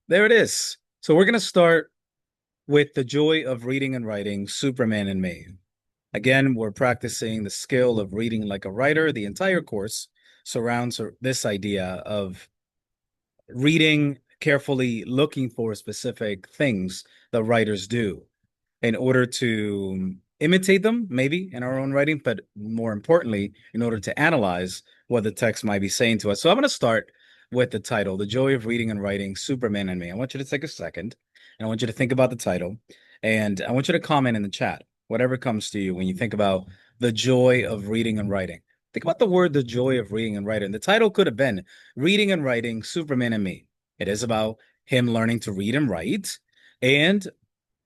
There it is. So we're going to start with the joy of reading and writing, Superman and Me. Again, we're practicing the skill of reading like a writer. The entire course surrounds this idea of reading carefully, looking for specific things that writers do in order to imitate them, maybe in our own writing, but more importantly, in order to analyze what the text might be saying to us. So I'm going to start with the title, The Joy of Reading and Writing, Superman and Me. I want you to take a second and I want you to think about the title and I want you to comment in the chat, whatever comes to you when you think about the joy of reading and writing. Think about the word, the joy of reading and writing. The title could have been Reading and Writing, Superman and Me. It is about him learning to read and write. And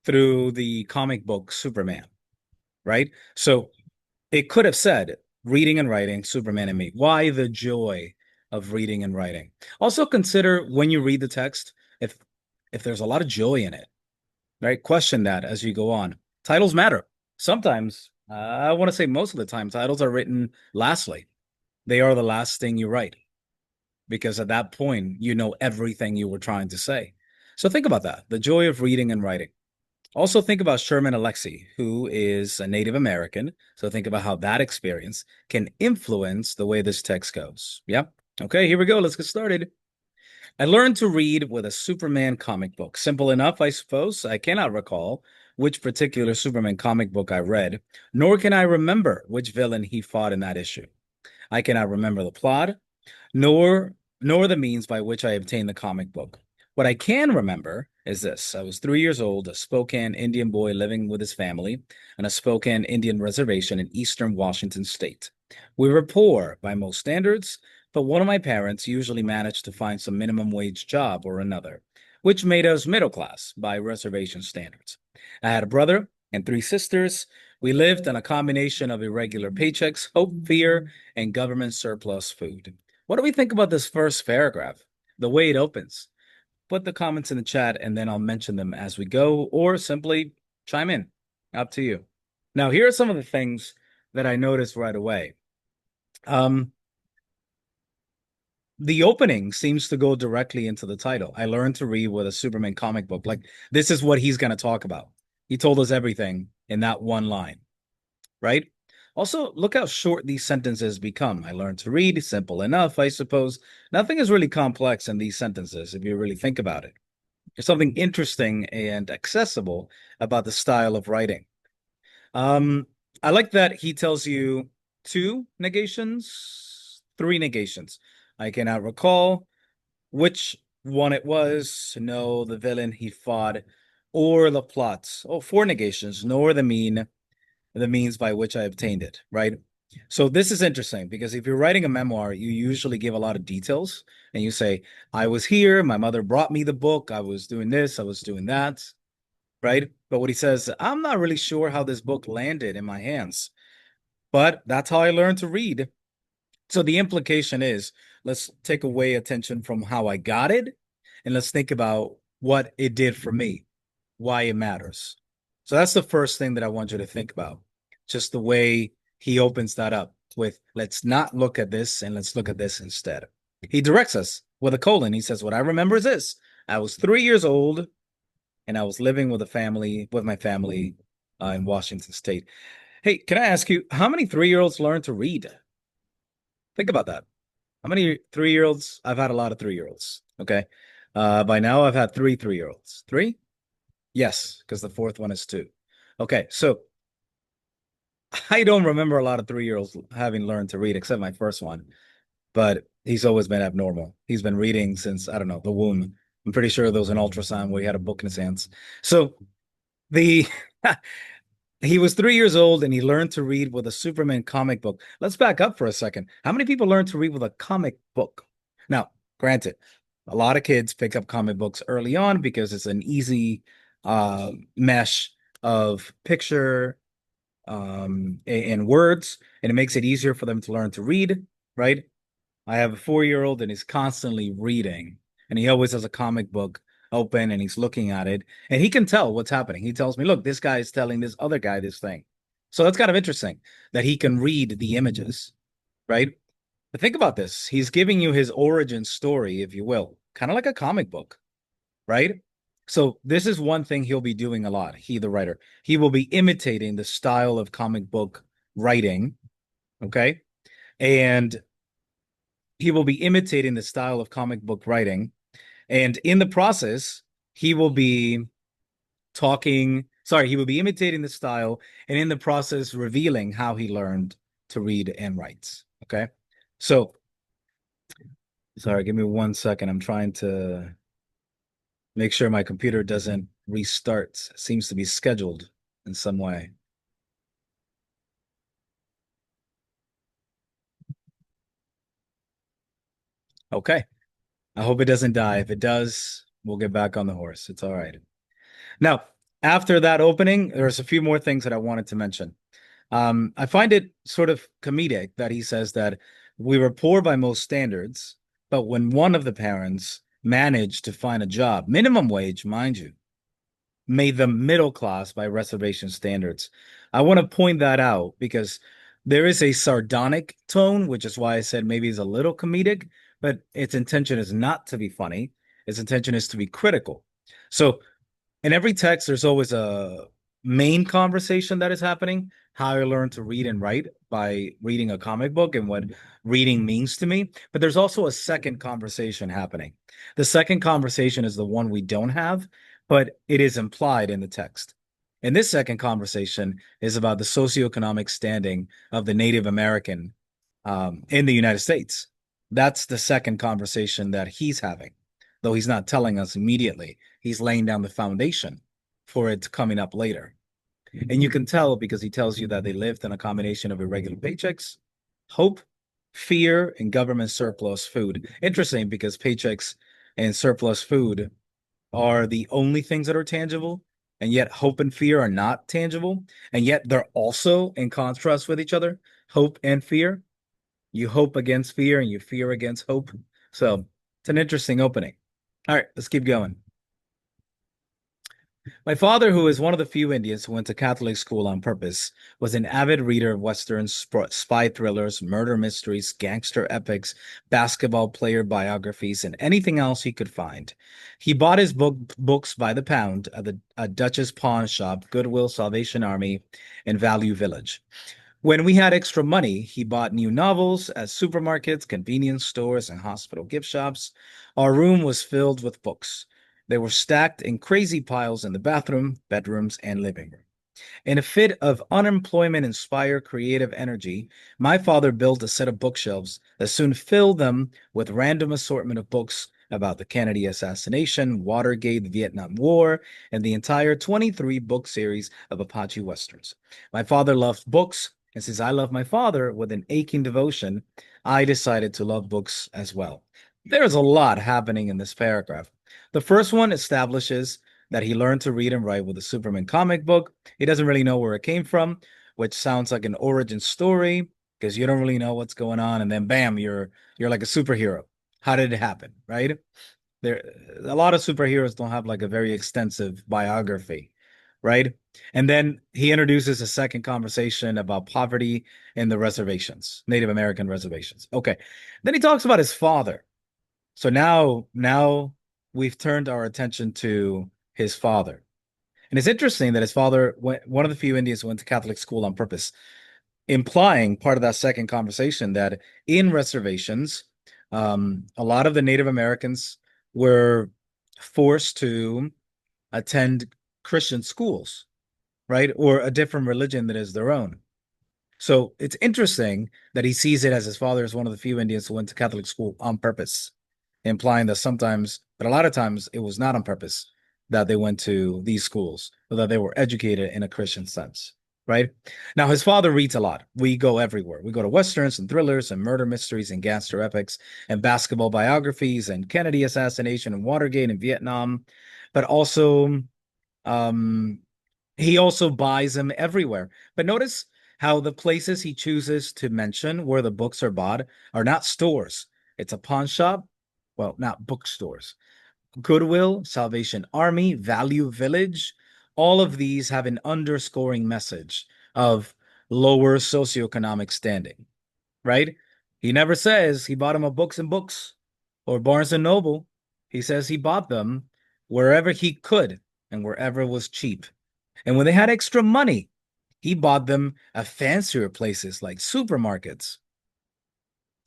through the comic book Superman, right? So it could have said reading and writing, Superman and Me. Why the joy of reading and writing? Also consider when you read the text, if if there's a lot of joy in it, right? Question that as you go on. Titles matter. Sometimes, I want to say most of the time, titles are written lastly. They are the last thing you write because at that point, you know everything you were trying to say. So think about that, the joy of reading and writing. Also, think about Sherman Alexie, who is a Native American. So think about how that experience can influence the way this text goes. Yep. Okay, here we go. Let's get started. I learned to read with a Superman comic book. Simple enough, I suppose. I cannot recall which particular Superman comic book I read, nor can I remember which villain he fought in that issue. I cannot remember the plot, nor the means by which I obtained the comic book. What I can remember is this. I was 3 years old, a Spokane Indian boy living with his family on a Spokane Indian reservation in eastern Washington state. We were poor by most standards, but one of my parents usually managed to find some minimum wage job or another, which made us middle class by reservation standards. I had a brother and three sisters. We lived on a combination of irregular paychecks, hope, fear, and government surplus food. What do we think about this first paragraph? The way it opens. Put the comments in the chat and then I'll mention them as we go, or simply chime in. Up to you. Now, here are some of the things that I noticed right away. Um, the opening seems to go directly into the title. I learned to read with a Superman comic book. Like, this is what he's going to talk about. He told us everything in that one line, right? Also, look how short these sentences become. I learned to read, simple enough, I suppose. Nothing is really complex in these sentences if you really think about it. There's something interesting and accessible about the style of writing. Um, I like that he tells you two negations, three negations. I cannot recall which one it was, know the villain he fought, or the plots. Oh, four negations, nor the means by which I obtained it, right? So this is interesting because if you're writing a memoir, you usually give a lot of details and you say, I was here, my mother brought me the book, I was doing this, I was doing that, right? But what he says, I'm not really sure how this book landed in my hands, but that's how I learned to read. So the implication is, let's take away attention from how I got it and let's think about what it did for me, why it matters. So that's the first thing that I want you to think about. Just the way he opens that up with, let's not look at this and let's look at this instead. He directs us with a colon. He says, what I remember is this. I was 3 years old and I was living with my family in Washington State. Hey, can I ask you, how many 3 year olds learn to read? Think about that. How many 3 year olds? I've had a lot of 3 year olds. Okay. By now I've had three 3 year olds. Three? Yes, because the fourth one is two. Okay, so I don't remember a lot of 3 year olds having learned to read except my first one, but he's always been abnormal. He's been reading since, I don't know, the womb. I'm pretty sure there was an ultrasound where he had a book in his hands. So the he was 3 years old and he learned to read with a Superman comic book. Let's back up for a second. How many people learn to read with a comic book? Now, granted, a lot of kids pick up comic books early on because it's an easy mesh of picture and words, and it makes it easier for them to learn to read, right? I have a 4 year old and he's constantly reading, and he always has a comic book open and he's looking at it, and he can tell what's happening. He tells me, look, this guy is telling this other guy this thing. So that's kind of interesting that he can read the images, right? But think about this. He's giving you his origin story, if you will, kind of like a comic book. right? So this is one thing he'll be doing a lot. He, the writer, he will be imitating the style of comic book writing, okay? And he will be imitating the style of comic book writing. And in the process, he will be he will be imitating the style and in the process revealing how he learned to read and write. Okay. So, sorry, give me 1 second. I'm trying to make sure my computer doesn't restart. It seems to be scheduled in some way. Okay. I hope it doesn't die. If it does, we'll get back on the horse. It's all right. Now, after that opening, there's a few more things that I wanted to mention. I find it sort of comedic that he says that we were poor by most standards, but when one of the parents managed to find a job, minimum wage, mind you, made them middle class by reservation standards. I want to point that out because there is a sardonic tone, which is why I said maybe it's a little comedic, but its intention is not to be funny. Its intention is to be critical. So in every text, there's always a main conversation that is happening. How I learned to read and write by reading a comic book and what reading means to me. But there's also a second conversation happening. The second conversation is the one we don't have, but it is implied in the text. And this second conversation is about the socioeconomic standing of the Native American in the United States. That's the second conversation that he's having, though he's not telling us immediately. He's laying down the foundation for it coming up later. And you can tell because he tells you that they lived on a combination of irregular paychecks, hope, fear, and government surplus food. Interesting because paychecks and surplus food are the only things that are tangible, and yet hope and fear are not tangible. And yet they're also in contrast with each other, hope and fear. You hope against fear and you fear against hope. So it's an interesting opening. All right, let's keep going. My father, who is one of the few Indians who went to Catholic school on purpose, was an avid reader of westerns, spy thrillers, murder mysteries, gangster epics, basketball player biographies, and anything else he could find. He bought his books by the pound at the Dutch's pawn shop, Goodwill, Salvation Army, and Value Village. When we had extra money, he bought new novels at supermarkets, convenience stores, and hospital gift shops. Our room was filled with books. They were stacked in crazy piles in the bathroom, bedrooms, and living room. In a fit of unemployment-inspired creative energy, my father built a set of bookshelves that soon filled them with random assortment of books about the Kennedy assassination, Watergate, the Vietnam War, and the entire 23 book series of Apache Westerns. My father loved books, and since I love my father with an aching devotion, I decided to love books as well. There's a lot happening in this paragraph. The first one establishes that he learned to read and write with a Superman comic book. He doesn't really know where it came from, which sounds like an origin story because you don't really know what's going on, and then bam, you're like a superhero. How did it happen, right? There, a lot of superheroes don't have like a very extensive biography, right? And then he introduces a second conversation about poverty in the reservations, Native American reservations. Okay. Then he talks about his father. So now we've turned our attention to his father. And it's interesting that his father went, one of the few Indians who went to Catholic school on purpose, implying part of that second conversation that in reservations, a lot of the Native Americans were forced to attend Christian schools, right? Or a different religion that is their own. So it's interesting that he sees it as his father is one of the few Indians who went to Catholic school on purpose, implying that sometimes, but a lot of times it was not on purpose that they went to these schools, but that they were educated in a Christian sense, right? Now, his father reads a lot. We go everywhere. We go to Westerns and thrillers and murder mysteries and gangster epics and basketball biographies and Kennedy assassination and Watergate and Vietnam, but also um, he also buys them everywhere. But notice how the places he chooses to mention where the books are bought are not stores. It's a pawn shop. Well, not bookstores. Goodwill, Salvation Army, Value Village. All of these have an underscoring message of lower socioeconomic standing, right? He never says he bought him a Books and Books or Barnes and Noble. He says he bought them wherever he could and wherever was cheap. And when they had extra money, he bought them at fancier places like supermarkets,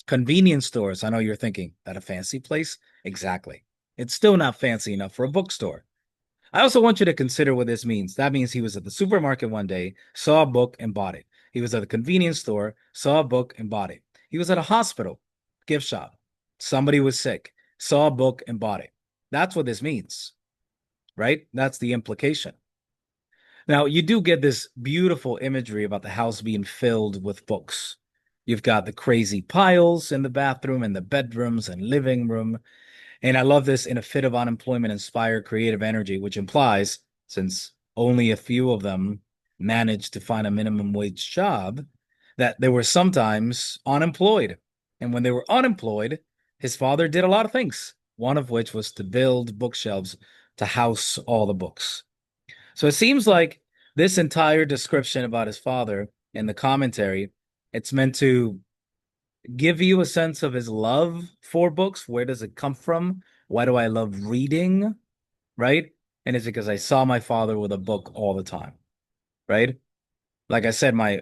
convenience stores. I know you're thinking, at a fancy place? Exactly. It's still not fancy enough for a bookstore. I also want you to consider what this means. That means he was at the supermarket one day, saw a book, and bought it. He was at a convenience store, saw a book, and bought it. He was at a hospital, gift shop. Somebody was sick, saw a book, and bought it. That's what this means, right? That's the implication. Now, you do get this beautiful imagery about the house being filled with books. You've got the crazy piles in the bathroom and the bedrooms and living room. And I love this: in a fit of unemployment, inspired creative energy, which implies, since only a few of them managed to find a minimum wage job, that they were sometimes unemployed. And when they were unemployed, his father did a lot of things, one of which was to build bookshelves to house all the books. So it seems like this entire description about his father in the commentary, it's meant to give you a sense of his love for books. Where does it come from? Why do I love reading? Right? And it's because I saw my father with a book all the time. Right? Like I said, my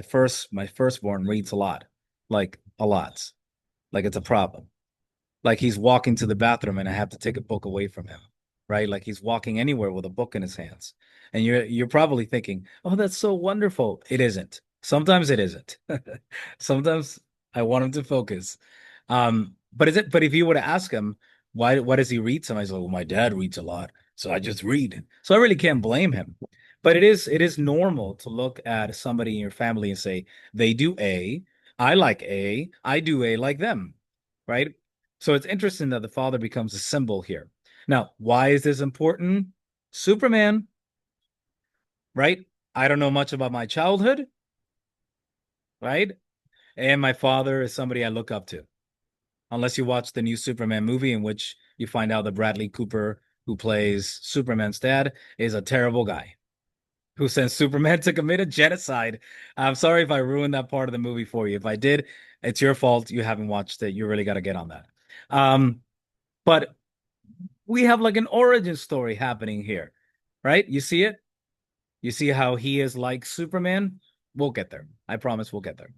firstborn reads a lot. Like a lot. Like it's a problem. Like he's walking to the bathroom and I have to take a book away from him, right? Like he's walking anywhere with a book in his hands. And you're probably thinking, "Oh, that's so wonderful." It isn't. Sometimes it isn't. Sometimes I want him to focus. But if you were to ask him, why does he read so much? He's like, well, my dad reads a lot, so I just read. So I really can't blame him. But it is normal to look at somebody in your family and say, they do A, I like A, I do A like them, right? So it's interesting that the father becomes a symbol here. Now, why is this important? Superman, right? I don't know much about my childhood, right? And my father is somebody I look up to. Unless you watch the new Superman movie, in which you find out that Bradley Cooper, who plays Superman's dad, is a terrible guy who sent Superman to commit a genocide. I'm sorry if I ruined that part of the movie for you. If I did, it's your fault. You haven't watched it. You really got to get on that. Um, but we have like an origin story happening here, right? You see it? You see how he is like Superman? We'll get there. I promise we'll get there.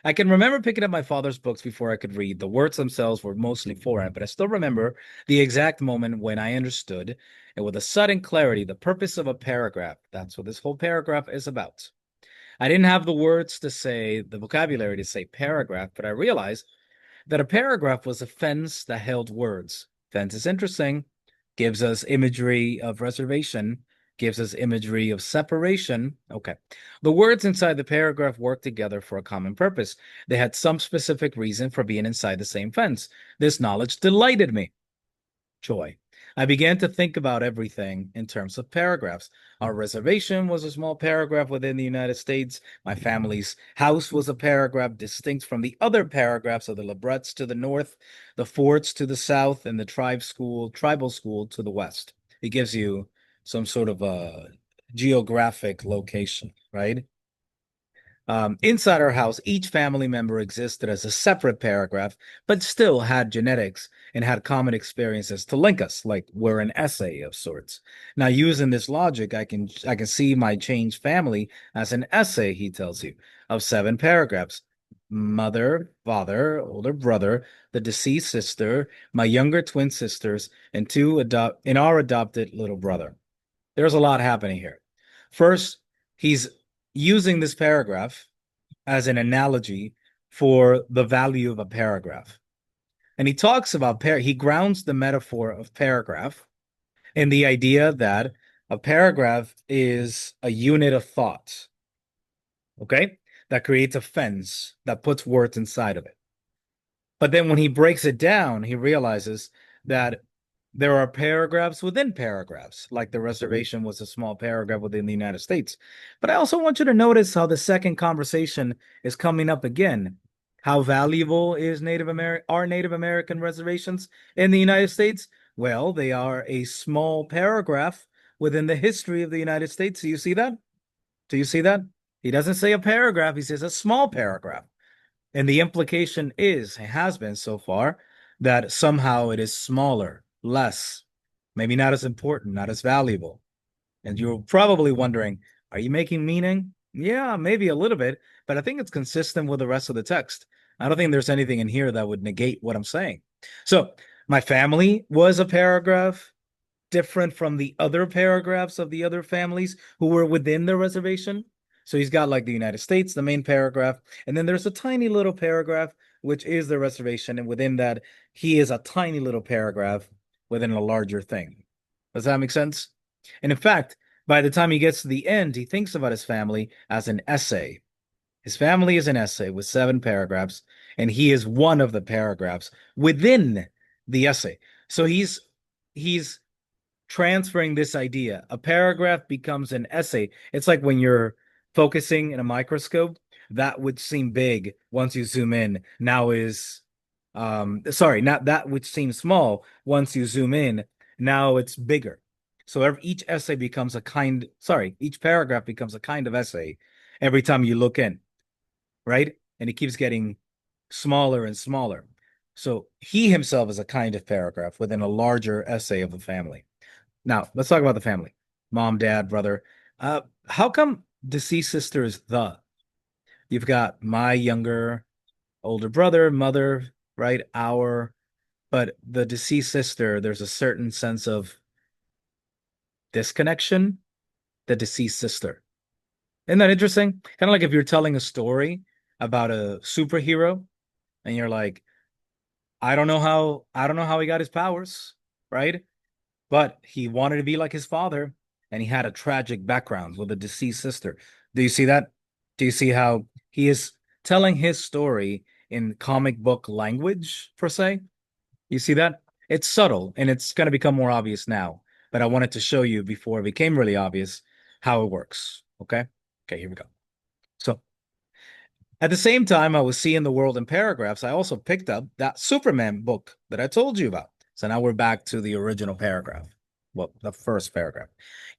I can remember picking up my father's books before I could read. The words themselves were mostly foreign, but I still remember the exact moment when I understood, and with a sudden clarity, the purpose of a paragraph. That's what this whole paragraph is about. I didn't have the words to say, the vocabulary to say paragraph, but I realized that a paragraph was a fence that held words. Fence is interesting, gives us imagery of reservation, gives us imagery of separation. Okay. The words inside the paragraph work together for a common purpose. They had some specific reason for being inside the same fence. This knowledge delighted me. Joy. I began to think about everything in terms of paragraphs. Our reservation was a small paragraph within the United States. My family's house was a paragraph distinct from the other paragraphs of the Lebrett's to the north, the forts to the south, and the tribal school to the west. It gives you some sort of a geographic location, right? Inside our house, each family member existed as a separate paragraph, but still had genetics and had common experiences to link us, like we're an essay of sorts. Now, using this logic, I can see my changed family as an essay, he tells you, of 7 paragraphs. Mother, father, older brother, the deceased sister, my younger twin sisters, and our adopted little brother. There's a lot happening here. First, he's using this paragraph as an analogy for the value of a paragraph. And he talks about he grounds the metaphor of paragraph in the idea that a paragraph is a unit of thought, okay? That creates a fence that puts words inside of it. But then when he breaks it down, he realizes that there are paragraphs within paragraphs, like the reservation was a small paragraph within the United States. But I also want you to notice how the second conversation is coming up again. How valuable is are Native American reservations in the United States? Well, they are a small paragraph within the history of the United States. Do you see that? Do you see that? He doesn't say a paragraph, he says a small paragraph. And the implication is, it has been so far, that somehow it is smaller, less, maybe not as important, not as valuable. And you're probably wondering, are you making meaning? Yeah, maybe a little bit, but I think it's consistent with the rest of the text. I don't think there's anything in here that would negate what I'm saying. So, my family was a paragraph different from the other paragraphs of the other families who were within the reservation. So he's got like the United States, the main paragraph, and then there's a tiny little paragraph, which is the reservation. And within that, he is a tiny little paragraph within a larger thing. Does that make sense? And in fact, by the time he gets to the end, he thinks about his family as an essay. His family is an essay with 7 paragraphs, and he is one of the paragraphs within the essay. So he's transferring this idea. A paragraph becomes an essay. It's like when you're focusing in a microscope, that would seem big once you zoom in. Now is sorry, not that which seems small once you zoom in, now it's bigger. So each essay becomes a kind, sorry, each paragraph becomes a kind of essay every time you look in, right? And it keeps getting smaller and smaller. So he himself is a kind of paragraph within a larger essay of the family. Now, let's talk about the family. Mom, dad, brother. How come deceased sister is the? You've got my younger, older brother, mother, right? Our, but the deceased sister, there's a certain sense of disconnection, the deceased sister. Isn't that interesting? Kind of like if you're telling a story about a superhero and you're like, I don't know how he got his powers, right? But he wanted to be like his father, and he had a tragic background with a deceased sister. Do you see that? Do you see how he is telling his story in comic book language, per se? You see that? It's subtle and it's going to become more obvious now, but I wanted to show you before it became really obvious how it works. Okay? Okay, here we go. So at the same time, I was seeing the world in paragraphs. I also picked up that Superman book that I told you about. So now we're back to the original paragraph. Well, the first paragraph.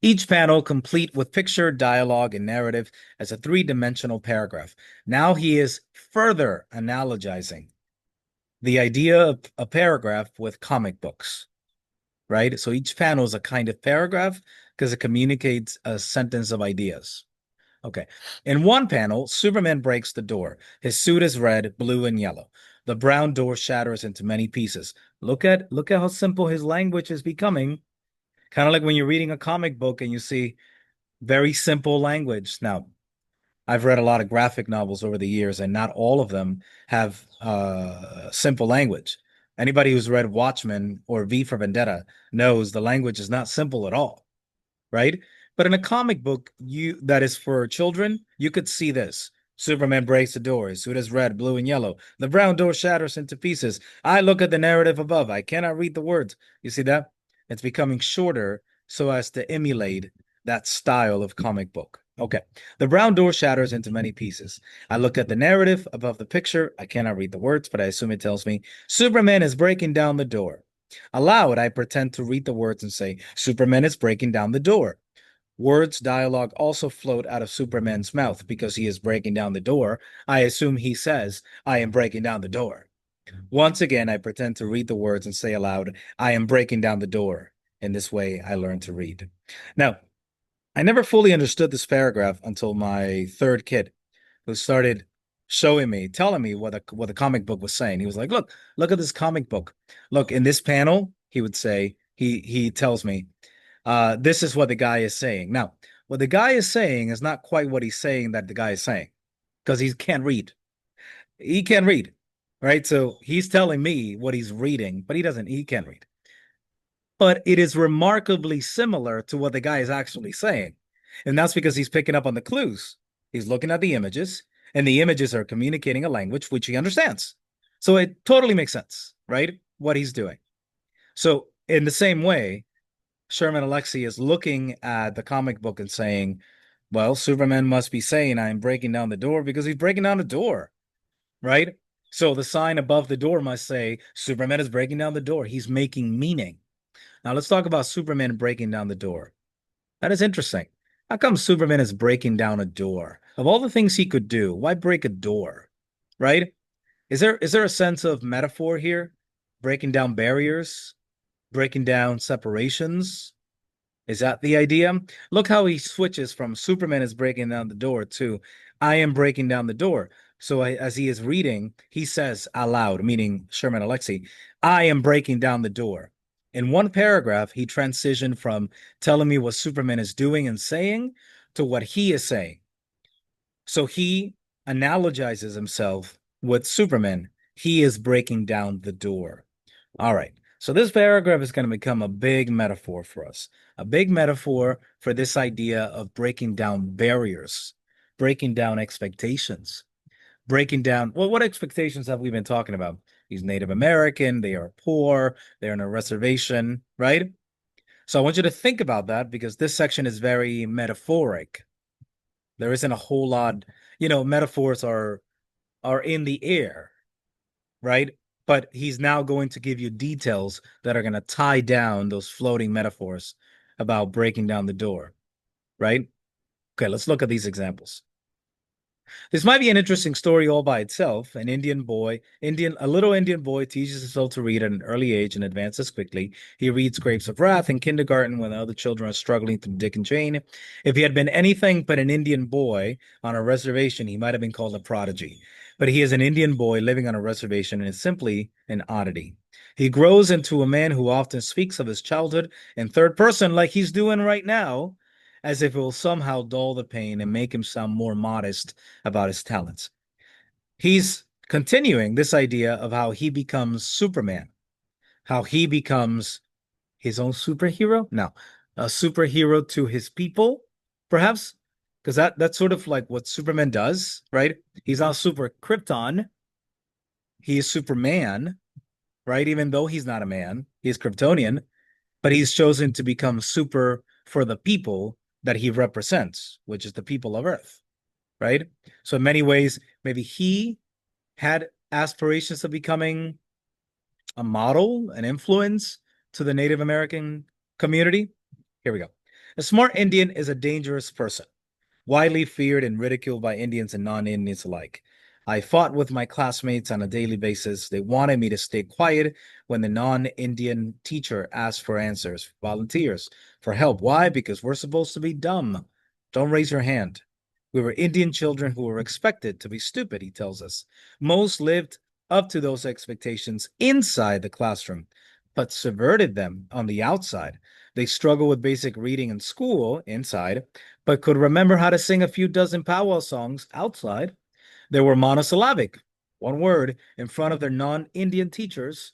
Each panel complete with picture, dialogue, and narrative as a three-dimensional paragraph. Now he is further analogizing the idea of a paragraph with comic books, right? So each panel is a kind of paragraph because it communicates a sentence of ideas. Okay. In one panel, Superman breaks the door. His suit is red, blue, and yellow. The brown door shatters into many pieces. Look at how simple his language is becoming. Kind of like when you're reading a comic book and you see very simple language. Now, I've read a lot of graphic novels over the years, and not all of them have simple language. Anybody who's read Watchmen or V for Vendetta knows the language is not simple at all, right? But in a comic book you that is for children, you could see this. Superman breaks the door. His suit is red, blue, and yellow. The brown door shatters into pieces. I look at the narrative above. I cannot read the words. You see that? It's becoming shorter so as to emulate that style of comic book. Okay. The brown door shatters into many pieces. I look at the narrative above the picture. I cannot read the words, but I assume it tells me Superman is breaking down the door. Aloud, I pretend to read the words and say, Superman is breaking down the door. Words, dialogue also float out of Superman's mouth because he is breaking down the door. I assume he says, I am breaking down the door. Once again, I pretend to read the words and say aloud, I am breaking down the door. In this way, I learn to read. Now, I never fully understood this paragraph until my third kid, who started showing me, telling me what the comic book was saying. He was like, look at this comic book. Look, in this panel, he would say, he tells me, this is what the guy is saying. Now, what the guy is saying is not quite what he's saying that the guy is saying because he can't read. He can't read, right? So he's telling me what he's reading, but he can't read. But it is remarkably similar to what the guy is actually saying. And that's because he's picking up on the clues. He's looking at the images, and the images are communicating a language which he understands. So it totally makes sense, right? What he's doing. So, in the same way, Sherman Alexie is looking at the comic book and saying, well, Superman must be saying, I'm breaking down the door because he's breaking down the door, right? So the sign above the door must say, Superman is breaking down the door. He's making meaning. Now let's talk about Superman breaking down the door. That is interesting. How come Superman is breaking down a door? Of all the things he could do, why break a door? Right? Is there a sense of metaphor here? Breaking down barriers? breaking down separations. Is that the idea? Look how he switches from Superman is breaking down the door to I am breaking down the door. So as he is reading, he says aloud, meaning Sherman Alexie, I am breaking down the door. In one paragraph, he transitioned from telling me what Superman is doing and saying to what he is saying. So he analogizes himself with Superman. He is breaking down the door. All right. So this paragraph is going to become a big metaphor for us, a big metaphor for this idea of breaking down barriers, breaking down expectations, breaking down, well, what expectations have we been talking about? He's Native American, they are poor, they're in a reservation, right? So I want you to think about that because this section is very metaphoric. There isn't a whole lot, metaphors are in the air, right? But he's now going to give you details that are going to tie down those floating metaphors about breaking down the door, right? Okay, let's look at these examples. This might be an interesting story all by itself. A little Indian boy teaches himself to read at an early age and advances quickly. He reads Grapes of Wrath in kindergarten when the other children are struggling through Dick and Jane. If he had been anything but an Indian boy on a reservation, he might have been called a prodigy. But he is an Indian boy living on a reservation and is simply an oddity. He grows into a man who often speaks of his childhood in third person, like he's doing right now, as if it will somehow dull the pain and make him sound more modest about his talents. He's continuing this idea of how he becomes Superman, how he becomes his own superhero. Now, a superhero to his people, perhaps, because that's sort of like what Superman does, right? He's not super Krypton. He is Superman, right? Even though he's not a man, he's Kryptonian, but he's chosen to become super for the people that he represents, which is the people of Earth, right? So in many ways, maybe he had aspirations of becoming a model, an influence to the Native American community. Here we go. A smart Indian is a dangerous person, widely feared and ridiculed by Indians and non-Indians alike. I fought with my classmates on a daily basis. They wanted me to stay quiet when the non-Indian teacher asked for answers, volunteers, for help. Why? Because we're supposed to be dumb. Don't raise your hand. We were Indian children who were expected to be stupid, he tells us. Most lived up to those expectations inside the classroom, but subverted them on the outside. They struggle with basic reading in school inside, but could remember how to sing a few dozen powwow songs outside. They were monosyllabic, one word, in front of their non-Indian teachers,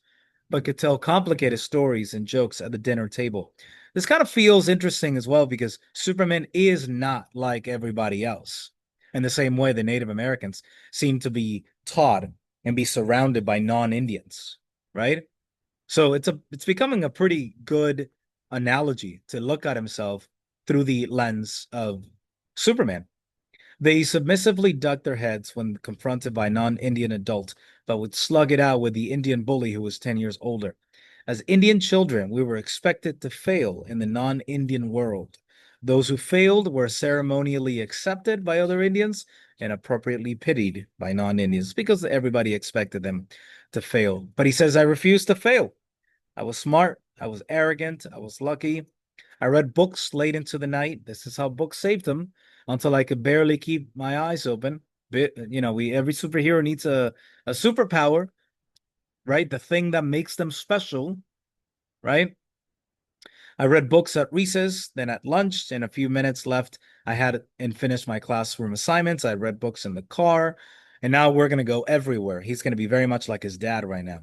but could tell complicated stories and jokes at the dinner table. This kind of feels interesting as well because Superman is not like everybody else. In the same way, the Native Americans seem to be taught and be surrounded by non-Indians, right? So it's becoming a pretty good analogy to look at himself through the lens of Superman. They submissively ducked their heads when confronted by non-Indian adults, but would slug it out with the Indian bully who was 10 years older. As Indian children, we were expected to fail in the non-Indian world. Those who failed were ceremonially accepted by other Indians and appropriately pitied by non-Indians because everybody expected them to fail. But he says, I refused to fail. I was smart. I was arrogant. I was lucky. I read books late into the night. This is how books saved him until I could barely keep my eyes open. We every superhero needs a superpower, right? The thing that makes them special, right? I read books at recess, then at lunch, and a few minutes left. I had and finished my classroom assignments. I read books in the car, and now we're going to go everywhere. He's going to be very much like his dad right now.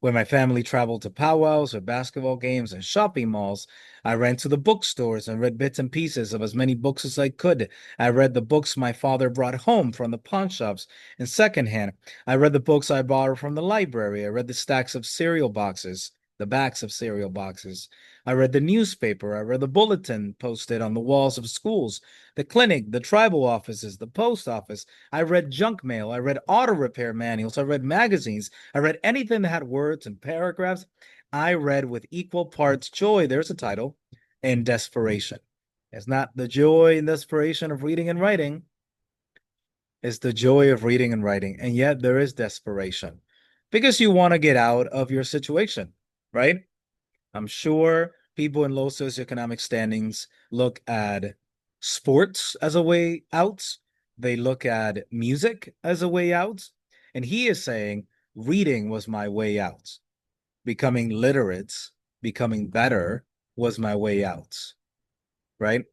When my family traveled to powwows or basketball games and shopping malls, I ran to the bookstores and read bits and pieces of as many books as I could. I read the books my father brought home from the pawn shops in secondhand. I read the books I borrowed from the library. I read the stacks of cereal boxes, the backs of cereal boxes. I read the newspaper. I read the bulletin posted on the walls of schools, the clinic, the tribal offices, the post office. I read junk mail. I read auto repair manuals. I read magazines. I read anything that had words and paragraphs. I read with equal parts joy, there's a title, and desperation. It's not the joy and desperation of reading and writing, it's the joy of reading and writing. And yet there is desperation because you want to get out of your situation, right? I'm sure people in low socioeconomic standings look at sports as a way out. They look at music as a way out. And he is saying reading was my way out. Becoming literate, becoming better was my way out. Right?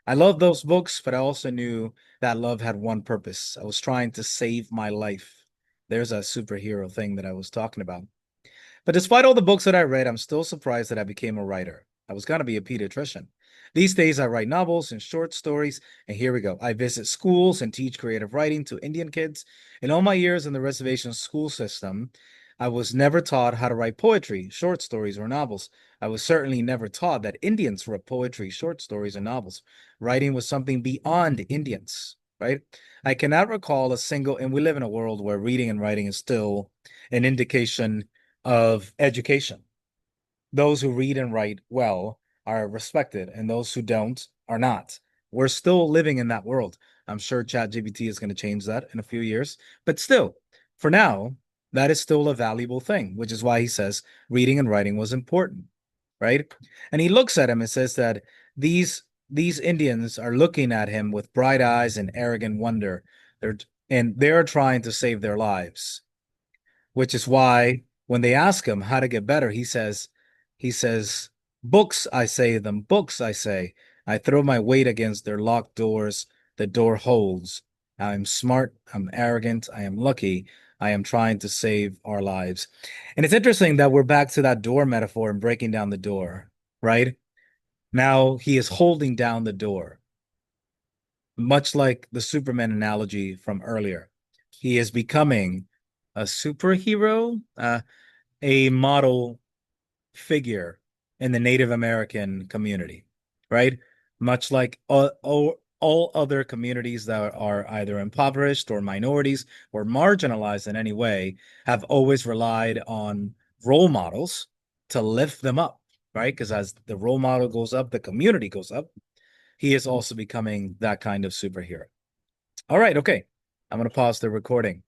I love those books, but I also knew that love had one purpose. I was trying to save my life. There's a superhero thing that I was talking about. But despite all the books that I read, I'm still surprised that I became a writer. I was going to be a pediatrician. These days, I write novels and short stories, and here we go. I visit schools and teach creative writing to Indian kids. In all my years in the reservation school system, I was never taught how to write poetry, short stories, or novels. I was certainly never taught that Indians wrote poetry, short stories, and novels. Writing was something beyond Indians, right? I cannot recall a single, and we live in a world where reading and writing is still an indication of education. Those who read and write well are respected, and those who don't are not. We're still living in that world. I'm sure ChatGPT is going to change that in a few years, but still, for now, that is still a valuable thing, which is why he says reading and writing was important, right? And he looks at him and says that these these Indians are looking at him with bright eyes and arrogant wonder. They're trying to save their lives, which is why when they ask him how to get better, he says, books, I say them, books, I say. I throw my weight against their locked doors. The door holds. I'm smart. I'm arrogant. I am lucky. I am trying to save our lives. And it's interesting that we're back to that door metaphor and breaking down the door, right? Now he is holding down the door, much like the Superman analogy from earlier. He is becoming a superhero, a model figure in the Native American community, right? Much like all other communities that are either impoverished or minorities or marginalized in any way have always relied on role models to lift them up, right? Because as the role model goes up, the community goes up. He is also becoming that kind of superhero. All right, okay. I'm going to pause the recording.